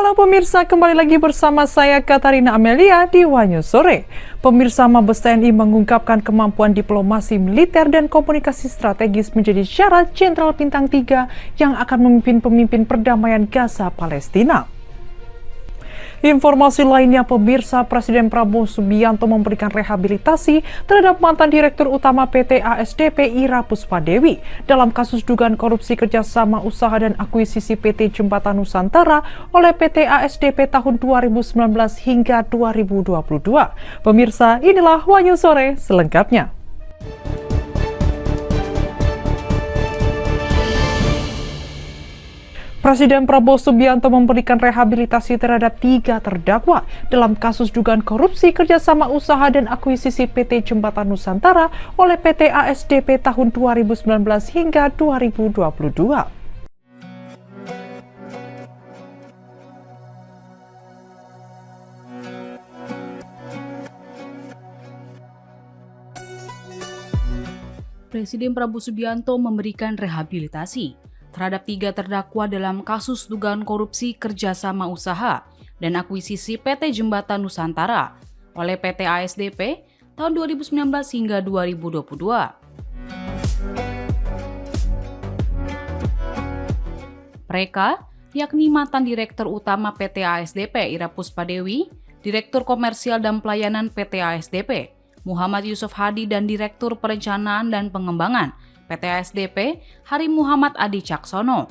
Halo pemirsa, kembali lagi bersama saya Katarina Amelia di Wanyu Sore. Pemirsa, Mabes TNI mengungkapkan kemampuan diplomasi militer dan komunikasi strategis menjadi syarat Jenderal Bintang 3 yang akan memimpin pemimpin perdamaian Gaza Palestina. Informasi lainnya, pemirsa, Presiden Prabowo Subianto memberikan rehabilitasi terhadap mantan Direktur Utama PT ASDP Ira Puspadewi dalam kasus dugaan korupsi kerjasama usaha dan akuisisi PT Jembatan Nusantara oleh PT ASDP tahun 2019 hingga 2022. Pemirsa, inilah Wanyu Sore selengkapnya. Presiden Prabowo Subianto memberikan rehabilitasi terhadap 3 terdakwa dalam kasus dugaan korupsi kerjasama usaha dan akuisisi PT Jembatan Nusantara oleh PT ASDP tahun 2019 hingga 2022. Presiden Prabowo Subianto memberikan rehabilitasi terhadap 3 terdakwa dalam kasus dugaan korupsi kerjasama usaha dan akuisisi PT Jembatan Nusantara oleh PT ASDP tahun 2019 hingga 2022. Mereka yakni mantan Direktur Utama PT ASDP Ira Puspadewi, Direktur Komersial dan Pelayanan PT ASDP Muhammad Yusuf Hadi, dan Direktur Perencanaan dan Pengembangan PT ASDP Hari Muhammad Adi Caksono.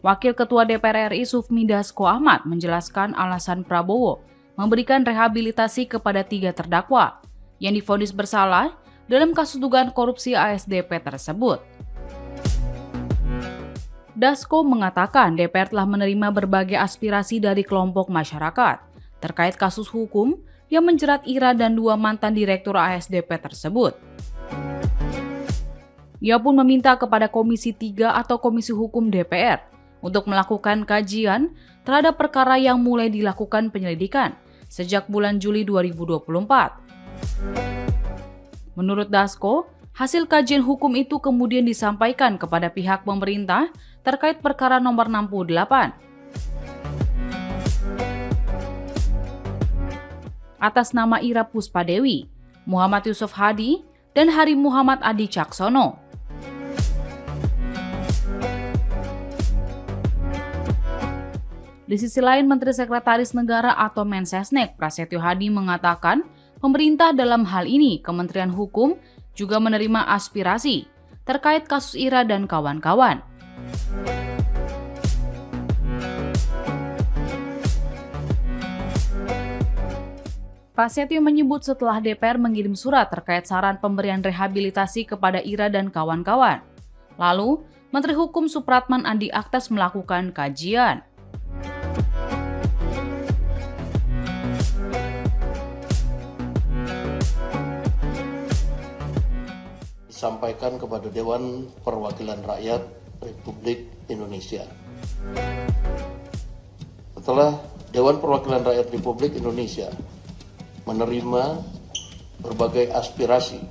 Wakil Ketua DPR RI Sufmi Dasko Ahmad menjelaskan alasan Prabowo memberikan rehabilitasi kepada 3 terdakwa yang divonis bersalah dalam kasus dugaan korupsi ASDP tersebut. Dasko mengatakan DPR telah menerima berbagai aspirasi dari kelompok masyarakat terkait kasus hukum yang menjerat Ira dan 2 mantan Direktur ASDP tersebut. Ia pun meminta kepada Komisi 3 atau Komisi Hukum DPR untuk melakukan kajian terhadap perkara yang mulai dilakukan penyelidikan sejak bulan Juli 2024. Menurut Dasko, hasil kajian hukum itu kemudian disampaikan kepada pihak pemerintah terkait perkara nomor 68. Atas nama Ira Puspadewi, Muhammad Yusuf Hadi, dan Hari Muhammad Adi Caksono. Di sisi lain, Menteri Sekretaris Negara atau Mensesnek Prasetyo Hadi mengatakan pemerintah dalam hal ini Kementerian Hukum juga menerima aspirasi terkait kasus Ira dan kawan-kawan. Prasetyo menyebut setelah DPR mengirim surat terkait saran pemberian rehabilitasi kepada Ira dan kawan-kawan, lalu Menteri Hukum Supratman Andi Aktas melakukan kajian. Disampaikan kepada Dewan Perwakilan Rakyat Republik Indonesia. Setelah Dewan Perwakilan Rakyat Republik Indonesia menerima berbagai aspirasi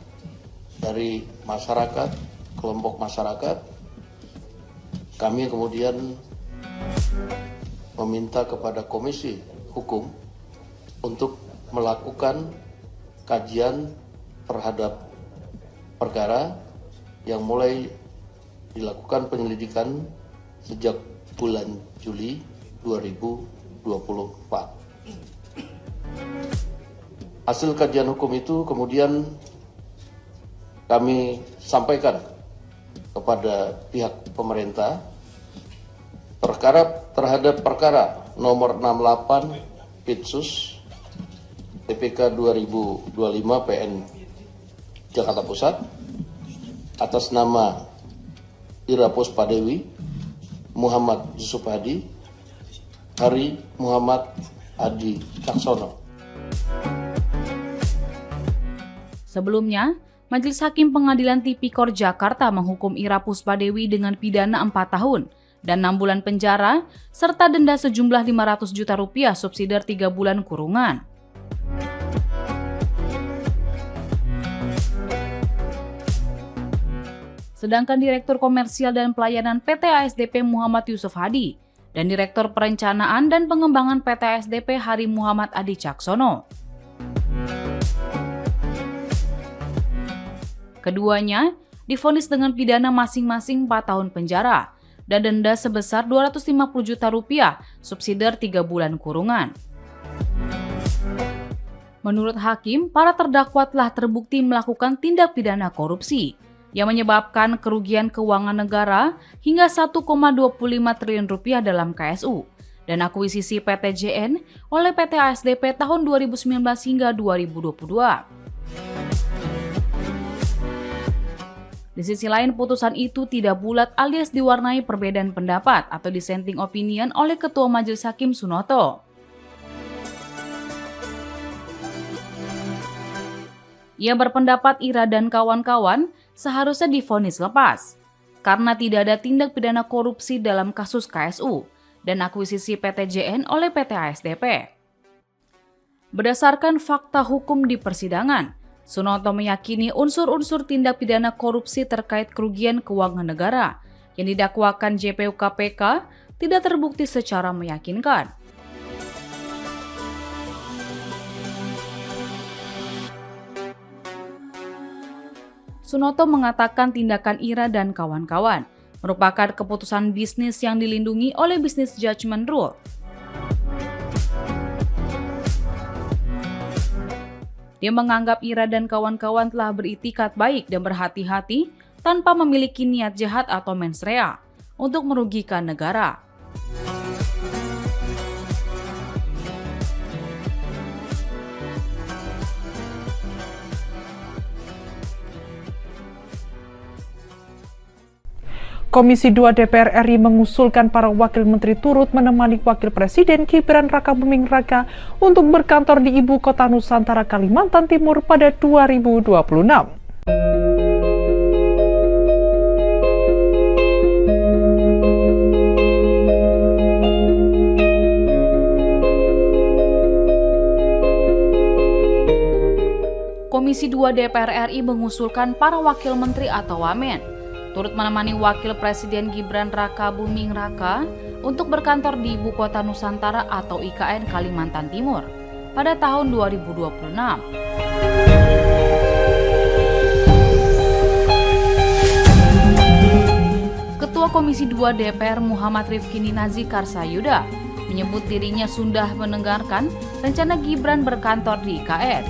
dari masyarakat, kelompok masyarakat, kami kemudian meminta kepada Komisi Hukum untuk melakukan kajian terhadap perkara yang mulai dilakukan penyelidikan sejak bulan Juli 2024. Hasil kajian hukum itu kemudian kami sampaikan kepada pihak pemerintah terhadap perkara nomor 68 Pitsus TPK 2025 PN Jakarta Pusat atas nama Ira Puspadewi, Muhammad Yusuf Hadi, Hari Muhammad Adi Caksono. Sebelumnya, Majelis Hakim Pengadilan Tipikor Jakarta menghukum Ira Puspadewi dengan pidana 4 tahun dan 6 bulan penjara serta denda sejumlah Rp500 juta subsidiar 3 bulan kurungan. sedangkan Direktur Komersial dan Pelayanan PT ASDP Muhammad Yusuf Hadi dan Direktur Perencanaan dan Pengembangan PT ASDP Hari Muhammad Adi Caksono. Keduanya divonis dengan pidana masing-masing 4 tahun penjara dan denda sebesar Rp250 juta subsidiar 3 bulan kurungan. Menurut hakim, para terdakwa telah terbukti melakukan tindak pidana korupsi yang menyebabkan kerugian keuangan negara hingga Rp1,25 triliun dalam KSU dan akuisisi PTJN oleh PT ASDP tahun 2019 hingga 2022. Di sisi lain, putusan itu tidak bulat alias diwarnai perbedaan pendapat atau dissenting opinion oleh Ketua Majelis Hakim Sunoto. Ia berpendapat Ira dan kawan-kawan seharusnya divonis lepas karena tidak ada tindak pidana korupsi dalam kasus KSU dan akuisisi PTJN oleh PT ASDP. Berdasarkan fakta hukum di persidangan, Sunoto meyakini unsur-unsur tindak pidana korupsi terkait kerugian keuangan negara yang didakwakan JPU KPK tidak terbukti secara meyakinkan. Sunoto mengatakan tindakan Ira dan kawan-kawan merupakan keputusan bisnis yang dilindungi oleh Business Judgment Rule. Dia menganggap Ira dan kawan-kawan telah beritikat baik dan berhati-hati tanpa memiliki niat jahat atau mens rea untuk merugikan negara. Komisi 2 DPR RI mengusulkan para wakil menteri turut menemani Wakil Presiden Gibran Rakabuming Raka untuk berkantor di Ibu Kota Nusantara Kalimantan Timur pada 2026. Komisi 2 DPR RI mengusulkan para wakil menteri atau wamen turut menemani Wakil Presiden Gibran Rakabuming Raka untuk berkantor di Ibu Kota Nusantara atau IKN Kalimantan Timur pada tahun 2026. Ketua Komisi 2 DPR Muhammad Rifkini Nazi Karsayuda menyebut dirinya sudah mendengarkan rencana Gibran berkantor di IKN.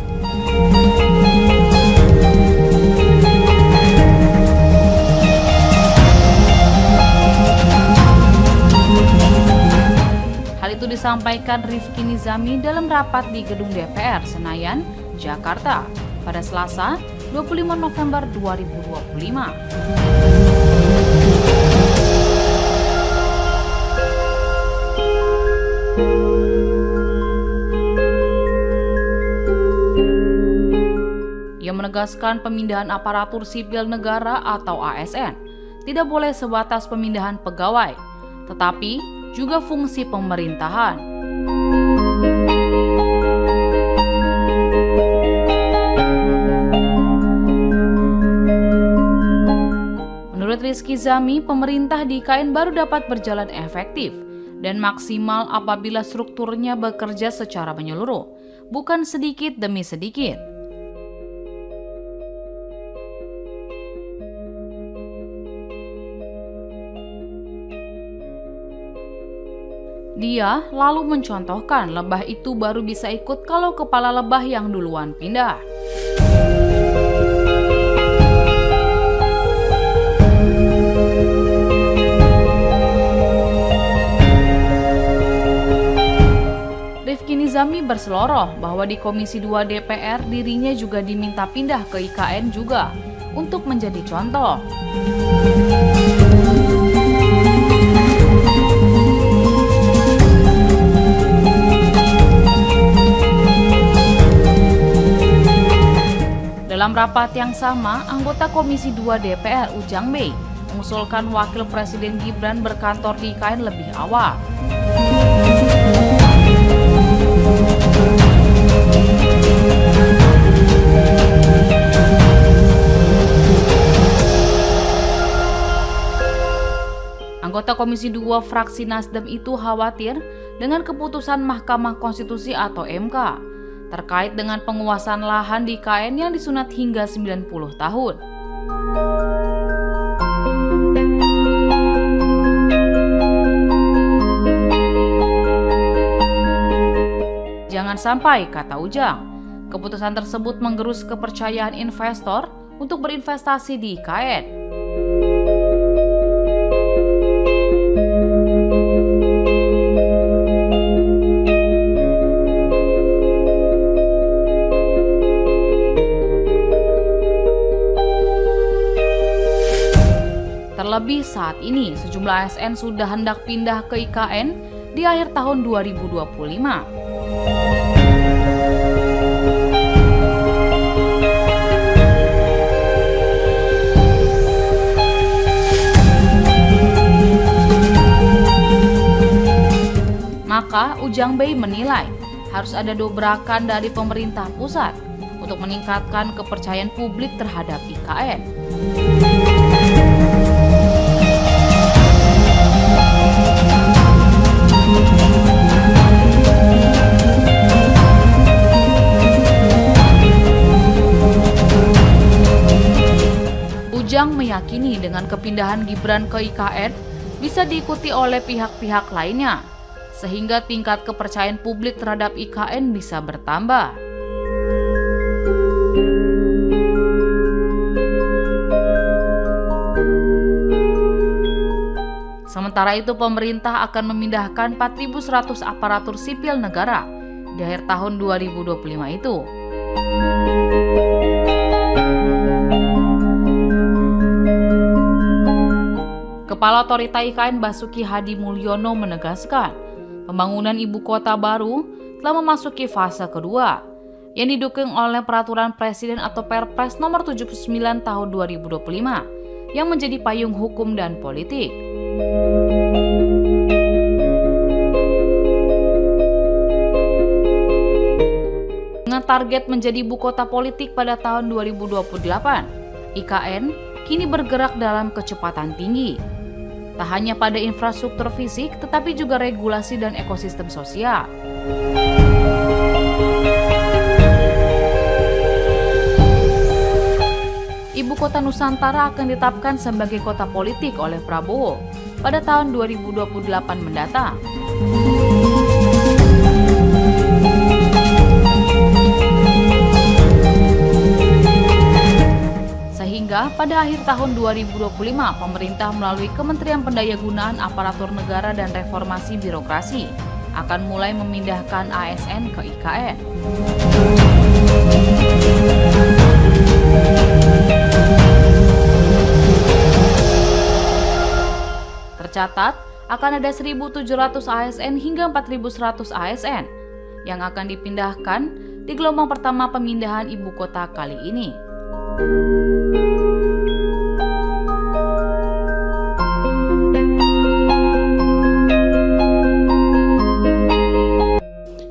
Hal itu disampaikan Rifki Nizami dalam rapat di Gedung DPR Senayan, Jakarta pada Selasa 25 November 2025. Ia menegaskan pemindahan aparatur sipil negara atau ASN tidak boleh sebatas pemindahan pegawai, tetapi juga fungsi pemerintahan. Menurut Rizky Zami, pemerintah di IKN baru dapat berjalan efektif dan maksimal apabila strukturnya bekerja secara menyeluruh, bukan sedikit demi sedikit. Dia lalu mencontohkan lebah itu baru bisa ikut kalau kepala lebah yang duluan pindah. Rifki Nizami berseloroh bahwa di Komisi 2 DPR dirinya juga diminta pindah ke IKN juga untuk menjadi contoh. Dalam rapat yang sama, anggota Komisi 2 DPR Ujang Bey mengusulkan Wakil Presiden Gibran berkantor di IKN lebih awal. Komisi 2 fraksi Nasdem itu khawatir dengan keputusan Mahkamah Konstitusi atau MK terkait dengan penguasaan lahan di IKN yang disunat hingga 90 tahun. Jangan sampai, kata Ujang, keputusan tersebut menggerus kepercayaan investor untuk berinvestasi di IKN. Terlebih saat ini, sejumlah ASN sudah hendak pindah ke IKN di akhir tahun 2025. Maka Ujang Bey menilai harus ada dobrakan dari pemerintah pusat untuk meningkatkan kepercayaan publik terhadap IKN. Ujang meyakini dengan kepindahan Gibran ke IKN bisa diikuti oleh pihak-pihak lainnya, sehingga tingkat kepercayaan publik terhadap IKN bisa bertambah. Sementara itu, pemerintah akan memindahkan 4.100 aparatur sipil negara di akhir tahun 2025 itu. Kepala Otorita IKN Basuki Hadi Mulyono menegaskan, pembangunan ibu kota baru telah memasuki fase kedua, yang didukung oleh Peraturan Presiden atau Perpres nomor 79 tahun 2025, yang menjadi payung hukum dan politik. Dengan target menjadi ibu kota politik pada tahun 2028, IKN kini bergerak dalam kecepatan tinggi. Tak hanya pada infrastruktur fisik, tetapi juga regulasi dan ekosistem sosial. Ibu kota Nusantara akan ditetapkan sebagai kota politik oleh Prabowo pada tahun 2028 mendatang. Sehingga pada akhir tahun 2025, pemerintah melalui Kementerian Pendayagunaan Aparatur Negara dan Reformasi Birokrasi akan mulai memindahkan ASN ke IKN. Tercatat, akan ada 1.700 ASN hingga 4.100 ASN yang akan dipindahkan di gelombang pertama pemindahan ibu kota kali ini.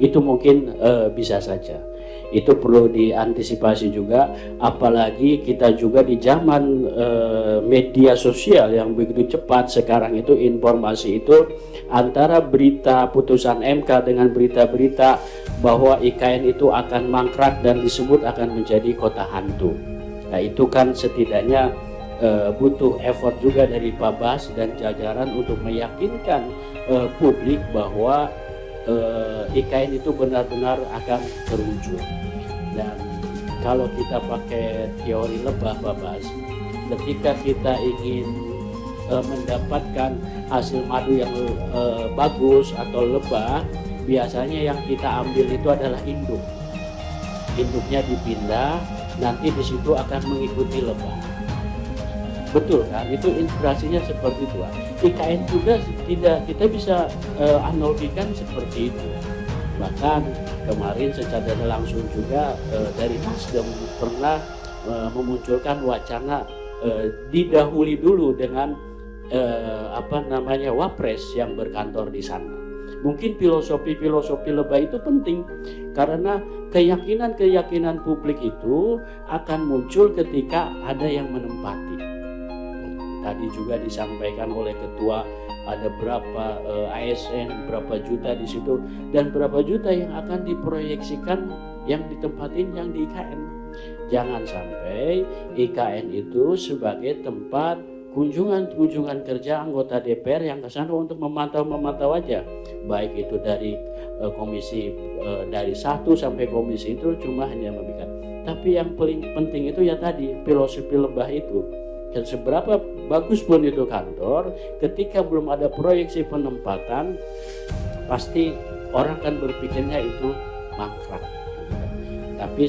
Itu mungkin bisa saja. Itu perlu diantisipasi juga, apalagi kita juga di zaman media sosial yang begitu cepat sekarang itu, informasi itu antara berita putusan MK dengan berita-berita bahwa IKN itu akan mangkrak dan disebut akan menjadi kota hantu. Nah, itu kan setidaknya butuh effort juga dari Pak Bas dan jajaran untuk meyakinkan publik bahwa IKN itu benar-benar akan terwujud. Dan kalau kita pakai teori lebah, Pak Bas, ketika kita ingin mendapatkan hasil madu yang bagus atau lebah, biasanya yang kita ambil itu adalah induk. Induknya dipindah, nanti di situ akan mengikuti lebah. Betul kan? Itu inspirasinya seperti itu. IKN juga tidak kita bisa analogikan seperti itu. Bahkan kemarin secara langsung juga dari Nasdem pernah memunculkan wacana didahului dulu dengan Wapres yang berkantor di sana. Mungkin filosofi lebah itu penting karena keyakinan publik itu akan muncul ketika ada yang menempati. Tadi juga disampaikan oleh Ketua ada berapa ASN, berapa juta di situ, dan berapa juta yang akan diproyeksikan yang ditempatin yang di IKN. Jangan sampai IKN itu sebagai tempat kunjungan kerja anggota DPR yang ke sana untuk memantau aja, baik itu dari komisi dari 1 sampai komisi itu cuma hanya memberikan. Tapi yang paling penting itu ya tadi filosofi lebah itu. Dan seberapa bagus pun itu kantor, ketika belum ada proyeksi penempatan, pasti orang kan berpikirnya itu mangkrak. Tapi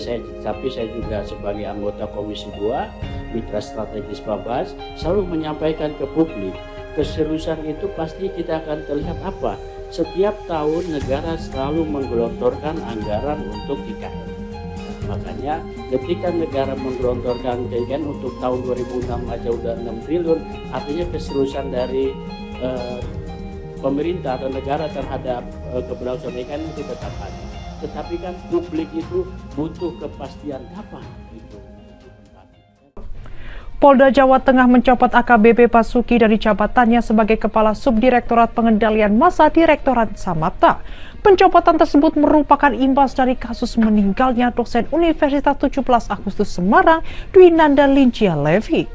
saya juga sebagai anggota Komisi 2 Mitra Strategis Babas selalu menyampaikan ke publik, keseriusan itu pasti kita akan terlihat apa? Setiap tahun negara selalu menggelontorkan anggaran untuk IKN. Makanya ketika negara menggelontorkan IKN untuk tahun 2006 aja udah 6 triliun, artinya keseriusan dari pemerintah atau negara terhadap keberlangsungan IKN itu tetap ada. Tetapi kan publik itu butuh kepastian kapan itu. Polda Jawa Tengah mencopot AKBP Basuki dari jabatannya sebagai Kepala Subdirektorat Pengendalian Massa Direktorat Samapta. Pencopotan tersebut merupakan imbas dari kasus meninggalnya dosen Universitas 17 Agustus Semarang, Dwinanda Lincia Levi.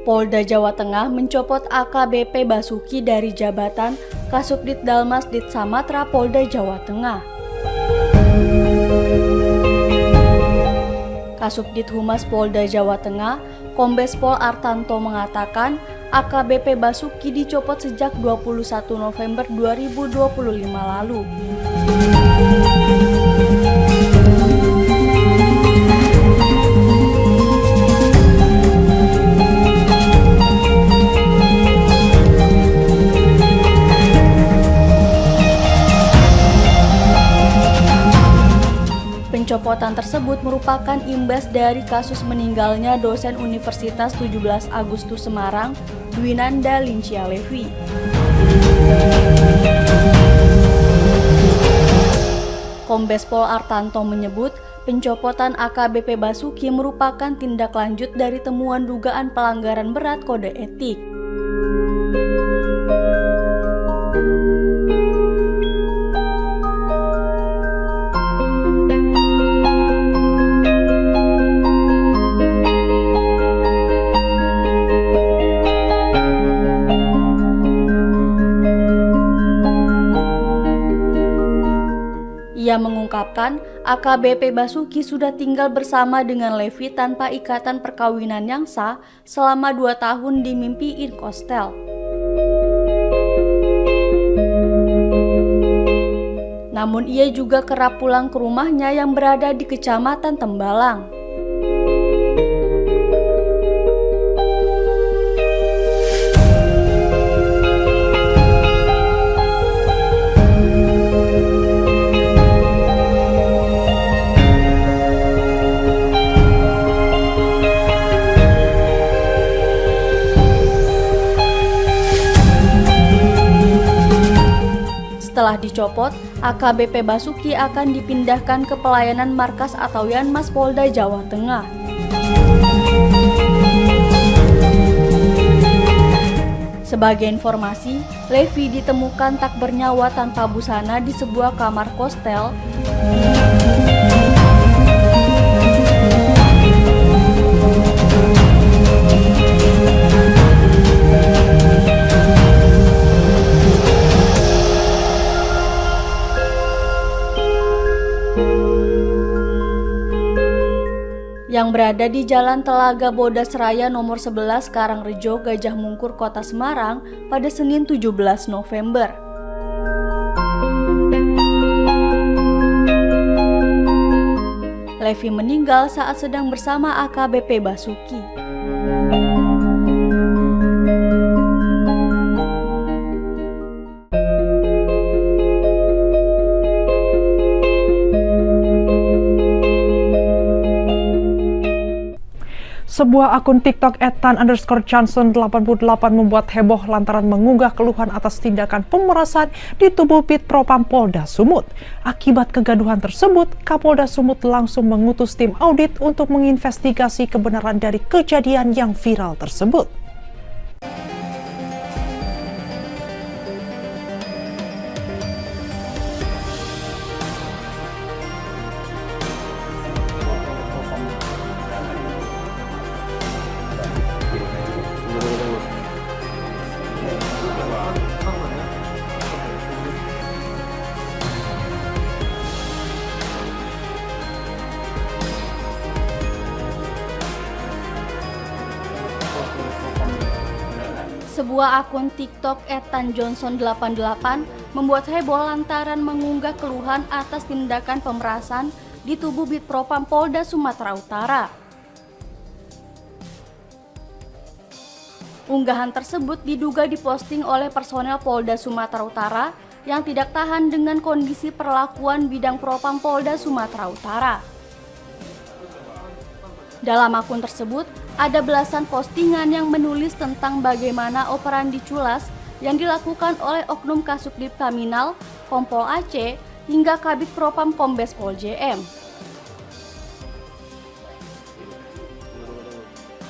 Polda Jawa Tengah mencopot AKBP Basuki dari jabatan Kasubdit Dalmas Dit Samatra Polda Jawa Tengah. Kasubdit Humas Polda Jawa Tengah, Kombes Pol Artanto mengatakan AKBP Basuki dicopot sejak 21 November 2025 lalu. Pencopotan tersebut merupakan imbas dari kasus meninggalnya dosen Universitas 17 Agustus Semarang, Dwinanda Lincia Levi. Kombes Pol Artanto menyebut, pencopotan AKBP Basuki merupakan tindak lanjut dari temuan dugaan pelanggaran berat kode etik. Ia mengungkapkan AKBP Basuki sudah tinggal bersama dengan Levi tanpa ikatan perkawinan yang sah selama 2 tahun di Mimpi Inkostel. Namun ia juga kerap pulang ke rumahnya yang berada di Kecamatan Tembalang. Setelah dicopot, AKBP Basuki akan dipindahkan ke pelayanan markas atau Yanmas Polda Jawa Tengah. Sebagai informasi, Levi ditemukan tak bernyawa tanpa busana di sebuah kamar kostel. Yang berada di Jalan Telaga Bodas Raya nomor 11 Karangrejo, Gajah Mungkur, Kota Semarang pada Senin 17 November. Levi meninggal saat sedang bersama AKBP Basuki. Sebuah akun TikTok @tan_johnson88 membuat heboh lantaran mengunggah keluhan atas tindakan pemerasan di tubuh Bid Propam Polda Sumut. Akibat kegaduhan tersebut, Kapolda Sumut langsung mengutus tim audit untuk menginvestigasi kebenaran dari kejadian yang viral tersebut. Sebuah akun TikTok @tanjohnson88 membuat heboh lantaran mengunggah keluhan atas tindakan pemerasan di tubuh Bid Propam Polda Sumatera Utara. Unggahan tersebut diduga diposting oleh personel Polda Sumatera Utara yang tidak tahan dengan kondisi perlakuan bidang Propam Polda Sumatera Utara. Dalam akun tersebut, ada belasan postingan yang menulis tentang bagaimana operandi culas yang dilakukan oleh Oknum Kasubdit Paminal, Kompol AC, hingga Kabid Propam Kombes Pol JM.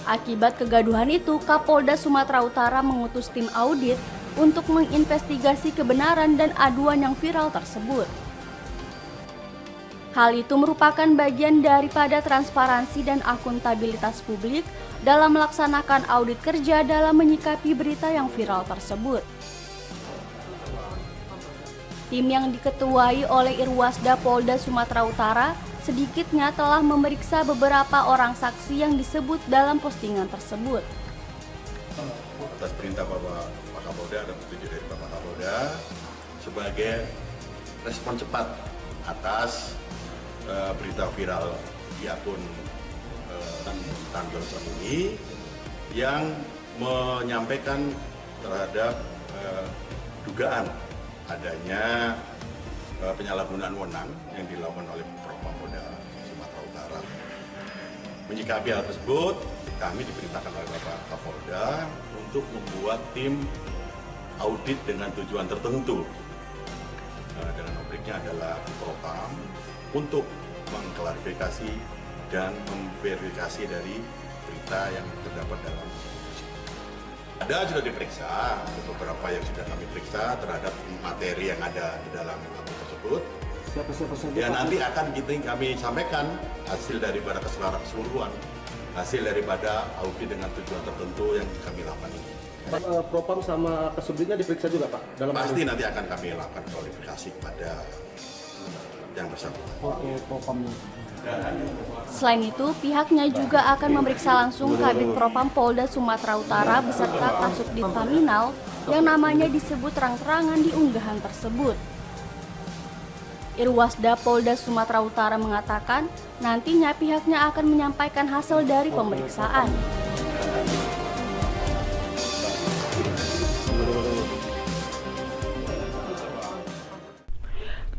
Akibat kegaduhan itu, Kapolda Sumatera Utara mengutus tim audit untuk menginvestigasi kebenaran dan aduan yang viral tersebut. Hal itu merupakan bagian daripada transparansi dan akuntabilitas publik dalam melaksanakan audit kerja dalam menyikapi berita yang viral tersebut. Tim yang diketuai oleh Irwasda Polda Sumatera Utara sedikitnya telah memeriksa beberapa orang saksi yang disebut dalam postingan tersebut. Atas perintah Pak Kapolda dan petunjuk dari Bapak Kapolda sebagai respon cepat atas berita viral di akun Tan Johnson ini yang menyampaikan terhadap dugaan adanya penyalahgunaan wewenang yang dilakukan oleh Propam Polda Sumatera Utara. Menyikapi hal tersebut, kami diperintahkan oleh Bapak Kapolda untuk membuat tim audit dengan tujuan tertentu. Dengan objeknya adalah Propam untuk mengklarifikasi dan memverifikasi dari berita yang terdapat dalam ada sudah diperiksa, beberapa yang sudah kami periksa terhadap materi yang ada di dalam akun tersebut. Siapa saja? Ya nanti akan kami sampaikan hasil daripada keseluruhan, hasil daripada audit dengan tujuan tertentu yang kami lakukan ini. Propam sama Kasubditnya diperiksa juga Pak? Pasti nanti akan kami lakukan kualifikasi kepada yang bersangkutan. Selain itu, pihaknya juga akan memeriksa langsung Kabid Propam Polda Sumatera Utara beserta Kasubdit Paminal yang namanya disebut terang-terangan di unggahan tersebut. Irwasda Polda Sumatera Utara mengatakan nantinya pihaknya akan menyampaikan hasil dari pemeriksaan.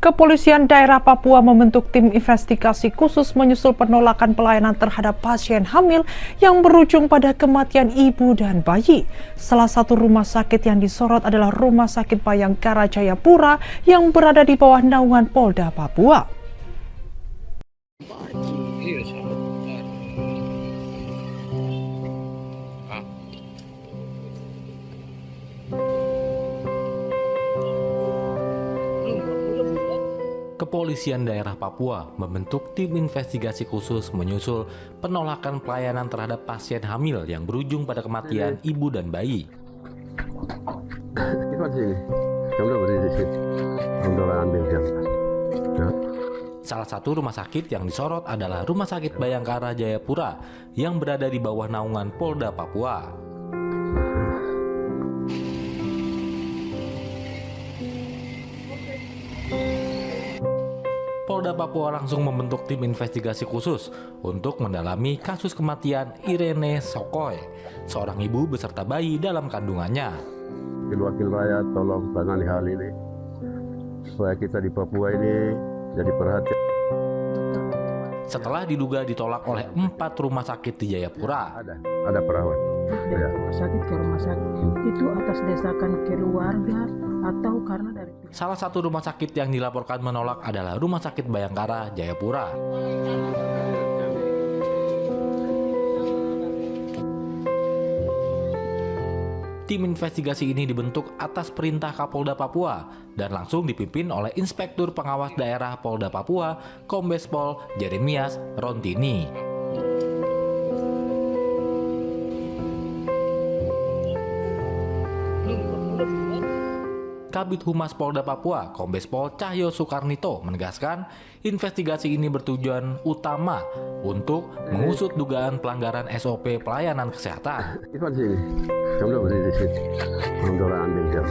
Kepolisian daerah Papua membentuk tim investigasi khusus menyusul penolakan pelayanan terhadap pasien hamil yang berujung pada kematian ibu dan bayi. Salah satu rumah sakit yang disorot adalah Rumah Sakit Bayangkara Jayapura yang berada di bawah naungan Polda Papua. Kepolisian daerah Papua membentuk tim investigasi khusus menyusul penolakan pelayanan terhadap pasien hamil yang berujung pada kematian ibu dan bayi. Salah satu rumah sakit yang disorot adalah Rumah Sakit Bayangkara Jayapura yang berada di bawah naungan Polda Papua. Polda Papua langsung membentuk tim investigasi khusus untuk mendalami kasus kematian Irene Sokoy, seorang ibu beserta bayi dalam kandungannya. Wakil rakyat tolong tangani hal ini supaya kita di Papua ini jadi perhatian. setelah diduga ditolak oleh 4 rumah sakit di Jayapura. Ada perawat. Dari rumah sakit ke rumah sakit itu atas desakan keluarga atau karena dari Salah satu rumah sakit yang dilaporkan menolak adalah Rumah Sakit Bayangkara, Jayapura. Tim investigasi ini dibentuk atas perintah Kapolda Papua dan langsung dipimpin oleh Inspektur Pengawas Daerah Polda Papua, Kombes Pol Jeremias Rontini. Kabid Humas Polda Papua, Kombes Pol Cahyo Soekarnito menegaskan investigasi ini bertujuan utama untuk mengusut dugaan pelanggaran SOP pelayanan kesehatan. Ivan sini. Kamu berdiri di sini. Kamu dorang ambil dia.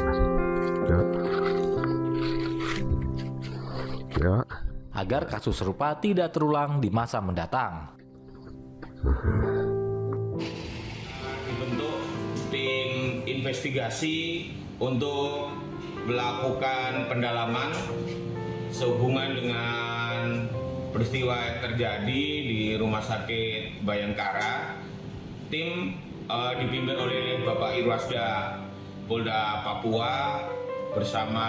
Ya. Agar kasus serupa tidak terulang di masa mendatang. Dibentuk tim investigasi untuk melakukan pendalaman sehubungan dengan peristiwa yang terjadi di Rumah Sakit Bayangkara. Tim dipimpin oleh Bapak Irwasda Polda Papua bersama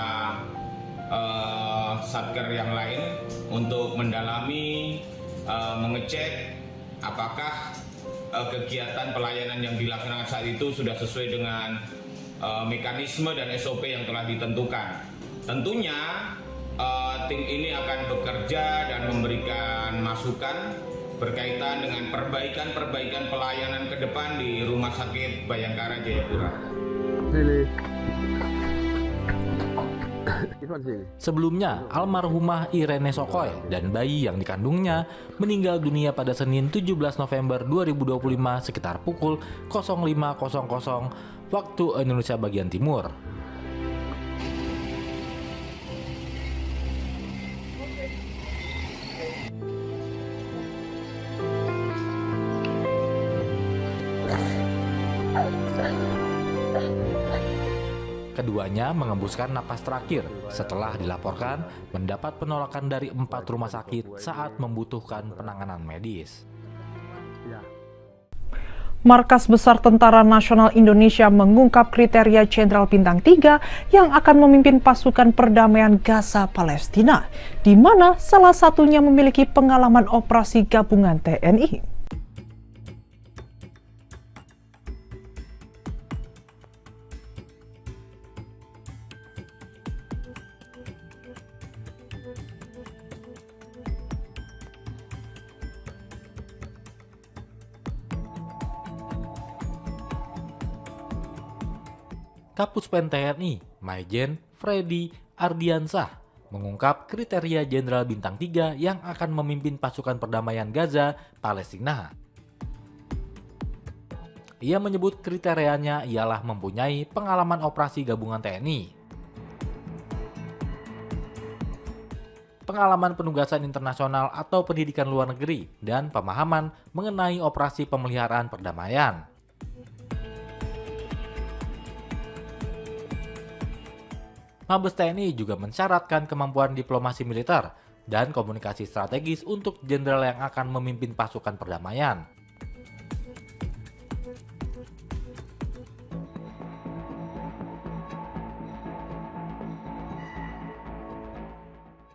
satker yang lain untuk mendalami, mengecek apakah kegiatan pelayanan yang dilaksanakan saat itu sudah sesuai dengan mekanisme dan SOP yang telah ditentukan. Tentunya tim ini akan bekerja dan memberikan masukan berkaitan dengan perbaikan pelayanan ke depan di Rumah Sakit Bayangkara Jayapura. Sebelumnya, almarhumah Irene Sokoy dan bayi yang dikandungnya meninggal dunia pada Senin 17 November 2025 sekitar pukul 05.00 waktu Indonesia bagian timur. Keduanya mengembuskan napas terakhir setelah dilaporkan mendapat penolakan dari 4 rumah sakit saat membutuhkan penanganan medis. Markas Besar Tentara Nasional Indonesia mengungkap kriteria Jenderal Bintang 3 yang akan memimpin pasukan perdamaian Gaza Palestina, di mana salah satunya memiliki pengalaman operasi gabungan TNI. Kapuspen TNI, Maijen Freddy Ardiansah, mengungkap kriteria Jenderal Bintang 3 yang akan memimpin pasukan perdamaian Gaza, Palestina. Ia menyebut kriterianya ialah mempunyai pengalaman operasi gabungan TNI, pengalaman penugasan internasional atau pendidikan luar negeri, dan pemahaman mengenai operasi pemeliharaan perdamaian. Mabes TNI juga mensyaratkan kemampuan diplomasi militer dan komunikasi strategis untuk jenderal yang akan memimpin pasukan perdamaian.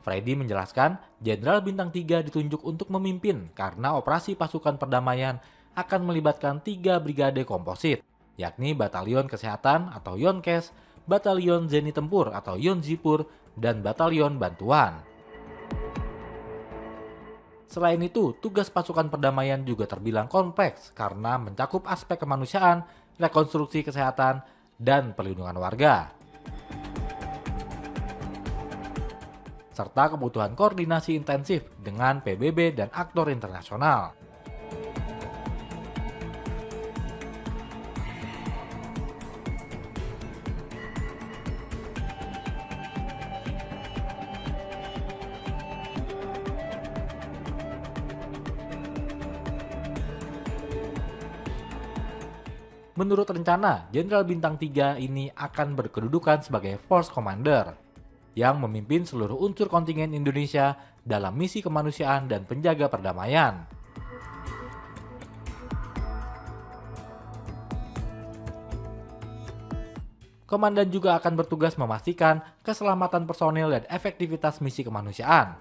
Freddy menjelaskan, Jenderal Bintang 3 ditunjuk untuk memimpin karena operasi pasukan perdamaian akan melibatkan 3 brigade komposit, yakni Batalion Kesehatan atau Yonkes, Batalion Zeni Tempur atau Yonzipur, dan Batalion Bantuan. Selain itu, tugas pasukan perdamaian juga terbilang kompleks karena mencakup aspek kemanusiaan, rekonstruksi kesehatan, dan perlindungan warga, serta kebutuhan koordinasi intensif dengan PBB dan aktor internasional. Menurut rencana, Jenderal Bintang 3 ini akan berkedudukan sebagai Force Commander, yang memimpin seluruh unsur kontingen Indonesia dalam misi kemanusiaan dan penjaga perdamaian. Komandan juga akan bertugas memastikan keselamatan personil dan efektivitas misi kemanusiaan,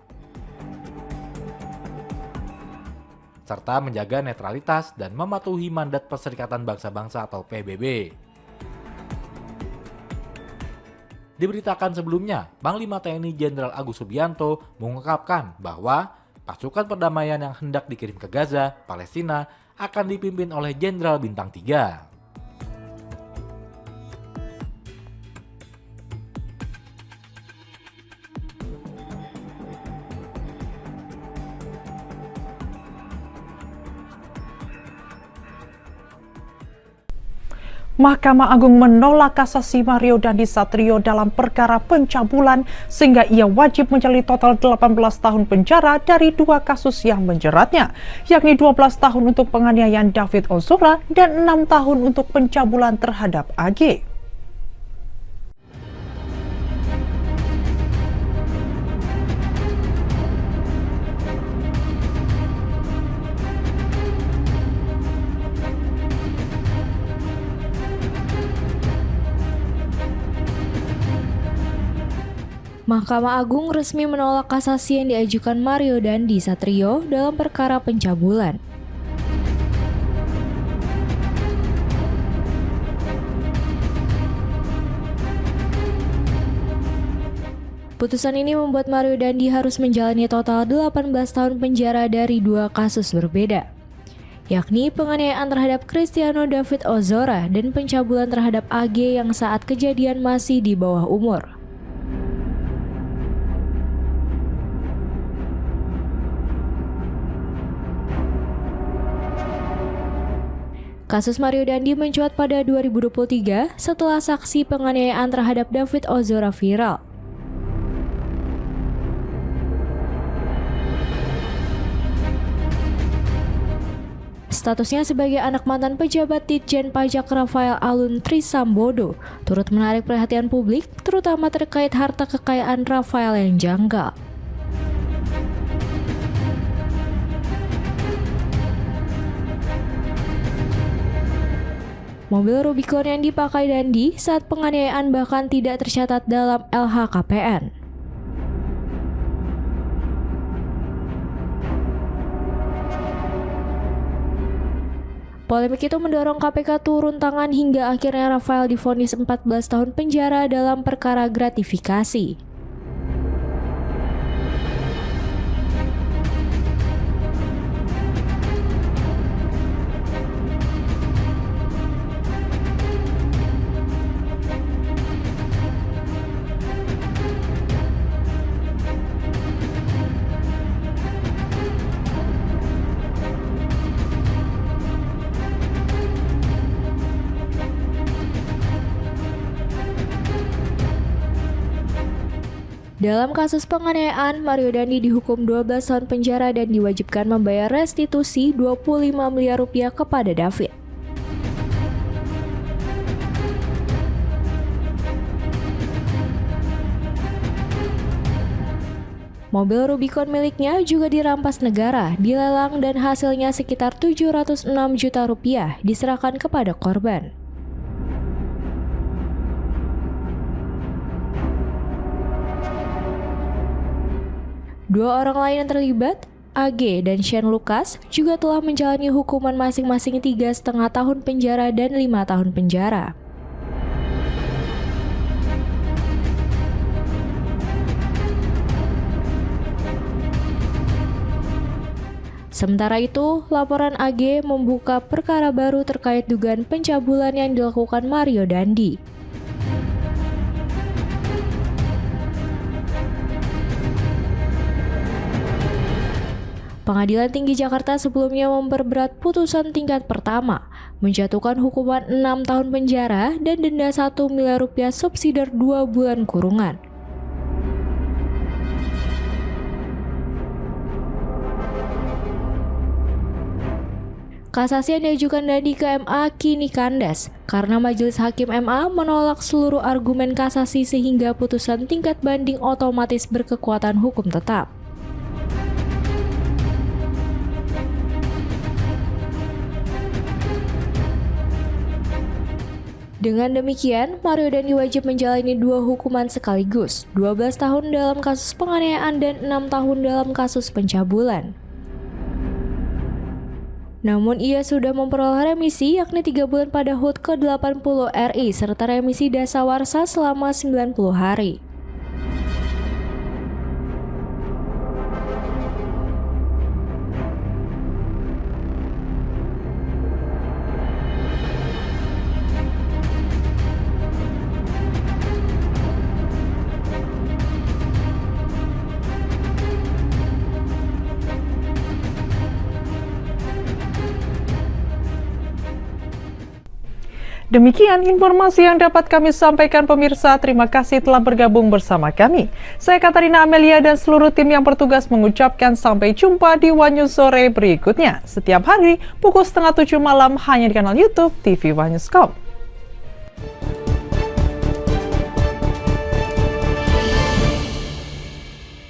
serta menjaga netralitas dan mematuhi mandat Perserikatan Bangsa-Bangsa atau PBB. Diberitakan sebelumnya, Panglima TNI Jenderal Agus Subianto mengungkapkan bahwa pasukan perdamaian yang hendak dikirim ke Gaza, Palestina, akan dipimpin oleh Jenderal Bintang 3. Mahkamah Agung menolak kasasi Mario Dandi Satrio dalam perkara pencabulan sehingga ia wajib menjalani total 18 tahun penjara dari 2 kasus yang menjeratnya, yakni 12 tahun untuk penganiayaan David Ozora dan 6 tahun untuk pencabulan terhadap AG. Mahkamah Agung resmi menolak kasasi yang diajukan Mario Dandi Satrio dalam perkara pencabulan. Putusan ini membuat Mario Dandi harus menjalani total 18 tahun penjara dari 2 kasus berbeda, yakni penganiayaan terhadap Cristiano David Ozora dan pencabulan terhadap AG yang saat kejadian masih di bawah umur. Kasus Mario Dandi mencuat pada 2023 setelah saksi penganiayaan terhadap David Ozora viral. Statusnya sebagai anak mantan pejabat Ditjen Pajak Rafael Alun Trisambodo turut menarik perhatian publik, terutama terkait harta kekayaan Rafael yang janggal. Mobil Rubicon yang dipakai Dandi saat penganiayaan bahkan tidak tercatat dalam LHKPN. Polemik itu mendorong KPK turun tangan hingga akhirnya Rafael divonis 14 tahun penjara dalam perkara gratifikasi. Dalam kasus penganiayaan, Mario Dandi dihukum 12 tahun penjara dan diwajibkan membayar restitusi 25 miliar rupiah kepada David. Mobil Rubicon miliknya juga dirampas negara, dilelang dan hasilnya sekitar 706 juta rupiah diserahkan kepada korban. Dua orang lain yang terlibat, AG dan Shane Lucas, juga telah menjalani hukuman masing-masing 3,5 tahun penjara dan 5 tahun penjara. Sementara itu, laporan AG membuka perkara baru terkait dugaan pencabulan yang dilakukan Mario Dandi. Pengadilan Tinggi Jakarta sebelumnya memperberat putusan tingkat pertama, menjatuhkan hukuman 6 tahun penjara dan denda 1 miliar rupiah subsidiar 2 bulan kurungan. Kasasi yang diajukan Dandi ke MA kini kandas karena Majelis Hakim MA menolak seluruh argumen kasasi sehingga putusan tingkat banding otomatis berkekuatan hukum tetap. Dengan demikian, Mario Dandi wajib menjalani 2 hukuman sekaligus, 12 tahun dalam kasus penganiayaan dan 6 tahun dalam kasus pencabulan. Namun ia sudah memperoleh remisi yakni 3 bulan pada HUT ke-80 RI serta remisi dasawarsa selama 90 hari. Demikian informasi yang dapat kami sampaikan pemirsa. Terima kasih telah bergabung bersama kami. Saya Katarina Amelia dan seluruh tim yang bertugas mengucapkan sampai jumpa di One News sore berikutnya. Setiap hari pukul 6:30 malam hanya di kanal YouTube TV One News.com.